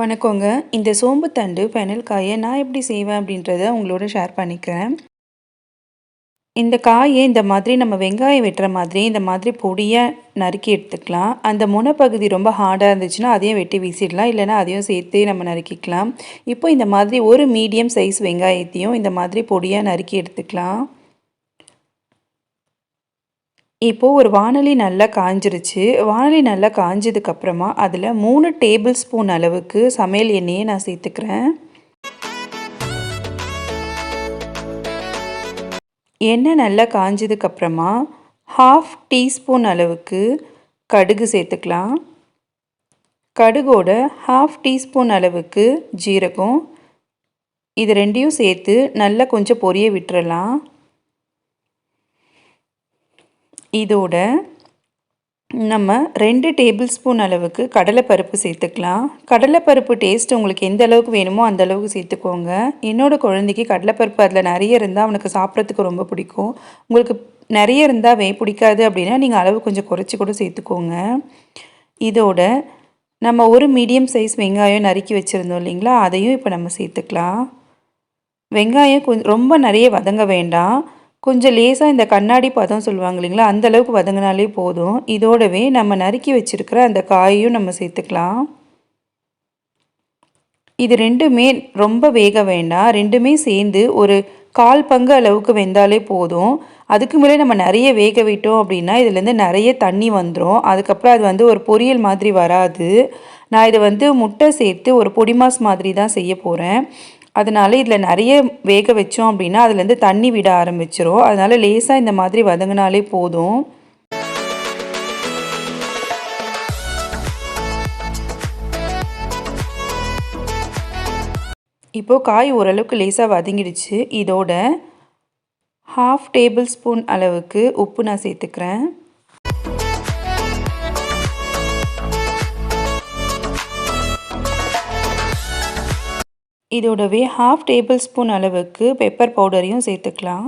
வணக்கங்க. இந்த சோம்பு தண்டு ஃபெனல் காயை நான் எப்படி செய்வேன் அப்படின்றத உங்களோட ஷேர் பண்ணிக்கிறேன். இந்த காயை இந்த மாதிரி நம்ம வெங்காயம் வெட்டுற மாதிரி இந்த மாதிரி பொடியாக நறுக்கி எடுத்துக்கலாம். அந்த முனைப்பகுதி ரொம்ப ஹார்டாக இருந்துச்சுன்னா அதையும் வெட்டி வீசிடலாம். இல்லைனா அதையும் சேர்த்து நம்ம நறுக்கிக்கலாம். இப்போ இந்த மாதிரி ஒரு மீடியம் சைஸ் வெங்காயத்தையும் இந்த மாதிரி பொடியாக நறுக்கி எடுத்துக்கலாம். இப்போது ஒரு வாணலி நல்லா காஞ்சிருச்சு. வாணலி நல்லா காஞ்சதுக்கப்புறமா அதில் 3 டேபிள் ஸ்பூன் அளவுக்கு சமையல் எண்ணெயை நான் சேர்த்துக்கிறேன். எண்ணெய் நல்லா காஞ்சதுக்கப்புறமா 1/2 டீஸ்பூன் அளவுக்கு கடுகு சேர்த்துக்கலாம். கடுகோட 1/2 டீஸ்பூன் அளவுக்கு ஜீரகம், இது ரெண்டையும் சேர்த்து நல்லா கொஞ்சம் பொரிய விட்டுறலாம். இதோட நம்ம 2 டேபிள் ஸ்பூன் அளவுக்கு கடலைப்பருப்பு சேர்த்துக்கலாம். கடலைப்பருப்பு டேஸ்ட் உங்களுக்கு எந்த அளவுக்கு வேணுமோ அந்த அளவுக்கு சேர்த்துக்கோங்க. என்னோட குழந்தைக்கு கடலைப்பருப்பு அதில் நிறைய இருந்தால் அவனுக்கு சாப்பிட்றதுக்கு ரொம்ப பிடிக்கும். உங்களுக்கு நிறைய இருந்தால் பிடிக்காது அப்படின்னா நீங்கள் அளவு கொஞ்சம் குறைச்சி கூட சேர்த்துக்கோங்க. இதோட நம்ம ஒரு மீடியம் சைஸ் வெங்காயம் நறுக்கி வச்சுருந்தோம் இல்லைங்களா, அதையும் இப்போ நம்ம சேர்த்துக்கலாம். வெங்காயம் ரொம்ப நிறைய வதங்க வேண்டாம். கொஞ்சம் லேசாக இந்த கண்ணாடி பதம் சொல்லுவாங்க இல்லைங்களா, அந்த அளவுக்கு வதங்கினாலே போதும். இதோடவே நம்ம நறுக்கி வச்சுருக்கிற அந்த காயையும் நம்ம சேர்த்துக்கலாம். இது ரெண்டுமே ரொம்ப வேக வேண்டாம். ரெண்டுமே சேர்ந்து ஒரு 1/4 பங்கு அளவுக்கு வெந்தாலே போதும். அதுக்கு மேலே நம்ம நிறைய வேக விட்டோம் அப்படின்னா இதுலேருந்து நிறைய தண்ணி வந்துடும். அதுக்கப்புறம் அது ஒரு பொரியல் மாதிரி வராது. நான் இதை முட்டை சேர்த்து ஒரு பொடி மாஸ் மாதிரி தான் செய்ய போகிறேன். அதனால் இதில் நிறைய வேக வச்சோம் அப்படின்னா அதுலேருந்து தண்ணி விட ஆரம்பிச்சிரும். அதனால் லேசாக இந்த மாதிரி வதங்கினாலே போதும். இப்போது காய் ஓரளவுக்கு லேசாக வதங்கிடுச்சு. இதோட 1/2 டேபிள் ஸ்பூன் அளவுக்கு உப்பு நான் சேர்த்துக்கிறேன். இதோடவே 1/2 டேபிள் ஸ்பூன் அளவுக்கு பெப்பர் பவுடரையும் சேர்த்துக்கலாம்.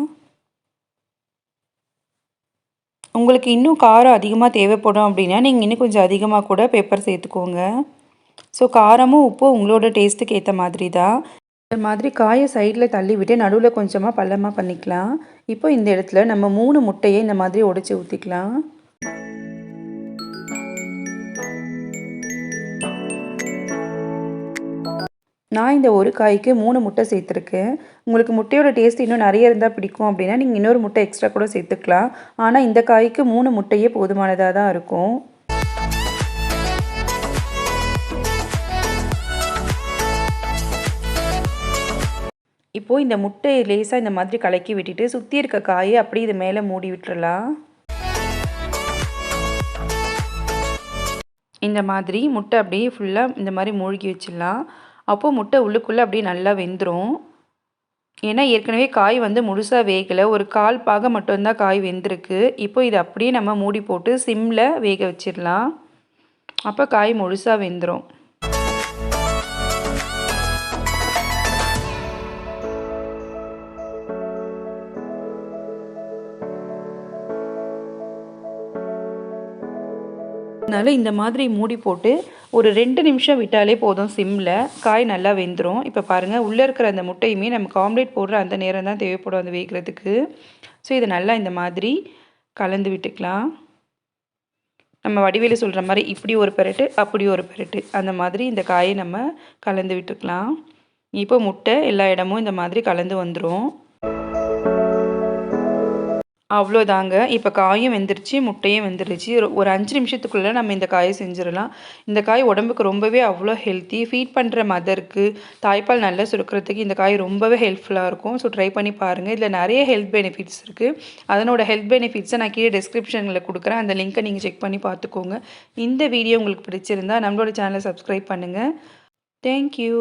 உங்களுக்கு இன்னும் காரம் அதிகமாக தேவைப்படும் அப்படின்னா நீங்கள் இன்னும் கொஞ்சம் அதிகமாக கூட பெப்பர் சேர்த்துக்கோங்க. ஸோ காரமும் உப்பும் உங்களோட டேஸ்ட்டுக்கு ஏற்ற மாதிரி தான். இந்த மாதிரி காயை சைடில் தள்ளி விட்டு நடுவில் கொஞ்சமாக பள்ளமாக பண்ணிக்கலாம். இப்போ இந்த இடத்துல நம்ம 3 முட்டையை இந்த மாதிரி உடைச்சி ஊற்றிக்கலாம். நான் இந்த ஒரு காய்க்கு 3 முட்டை சேர்த்துருக்கேன். உங்களுக்கு முட்டையோட டேஸ்ட் இன்னும் நிறைய இருந்தால் பிடிக்கும் அப்படின்னா நீங்கள் இன்னொரு முட்டை எக்ஸ்ட்ரா கூட சேர்த்துக்கலாம். ஆனால் இந்த காய்க்கு 3 முட்டையே போதுமானதாக தான் இருக்கும். இப்போது இந்த முட்டையை லேசாக இந்த மாதிரி கலக்கி விட்டுட்டு சுற்றி இருக்க காயை அப்படியே இது மேலே மூடி விட்டுறலாம். இந்த மாதிரி முட்டை அப்படியே ஃபுல்லாக இந்த மாதிரி மூழ்கி வச்சிடலாம். அப்போது முட்டை உள்ளுக்குள்ளே அப்படியே நல்லா வெந்துடும். ஏன்னா ஏற்கனவே காய் முழுசாக வேகலை, ஒரு 1/4 பாகம் மட்டும்தான் காய் வெந்திருக்கு. இப்போ இதை அப்படியே நம்ம மூடி போட்டு சிம்மில் வேக வச்சிடலாம். அப்போ காய் முழுசாக வெந்துடும். அதனால் இந்த மாதிரி மூடி போட்டு ஒரு 2 நிமிஷம் விட்டாலே போதும். சிம்மில் காய் நல்லா வெந்துடும். இப்போ பாருங்கள், உள்ளே இருக்கிற அந்த முட்டையுமே நமக்கு ஆம்லேட் போடுற அந்த நேரம் தான் தேவைப்படும் அது வேகிறதுக்கு. ஸோ இதை நல்லா இந்த மாதிரி கலந்து விட்டுக்கலாம். நம்ம வடிவேலு சொல்கிற மாதிரி இப்படி ஒரு பெரட்டு அப்படி ஒரு பெரட்டு அந்த மாதிரி இந்த காயை நம்ம கலந்து விட்டுக்கலாம். இப்போ முட்டை எல்லா இடமும் இந்த மாதிரி கலந்து வந்துடும். அவ்வளோதாங்க. இப்போ காயும் வெந்துருச்சு, முட்டையும் வெந்துருச்சு. ஒரு 5 நிமிஷத்துக்குள்ளே நம்ம இந்த காயை செஞ்சிடலாம். இந்த காய் உடம்புக்கு ரொம்பவே அவ்வளோ ஹெல்த்தி. ஃபீட் பண்ணுற மதருக்கு தாய்ப்பால் நல்லா சுரக்கிறதுக்கு இந்த காய் ரொம்பவே ஹெல்ப்ஃபுல்லாக இருக்கும். ஸோ ட்ரை பண்ணி பாருங்கள். இதில் நிறைய ஹெல்த் பெனிஃபிட்ஸ் இருக்குது. அதனோட ஹெல்த் பெனிஃபிட்ஸை நான் கீழே டிஸ்கிரிப்ஷனில் கொடுக்குறேன். அந்த லிங்க்கை நீங்கள் செக் பண்ணி பார்த்துக்கோங்க. இந்த வீடியோ உங்களுக்கு பிடிச்சிருந்தா நம்மளோட சேனலை சப்ஸ்கிரைப் பண்ணுங்கள். தேங்க்யூ.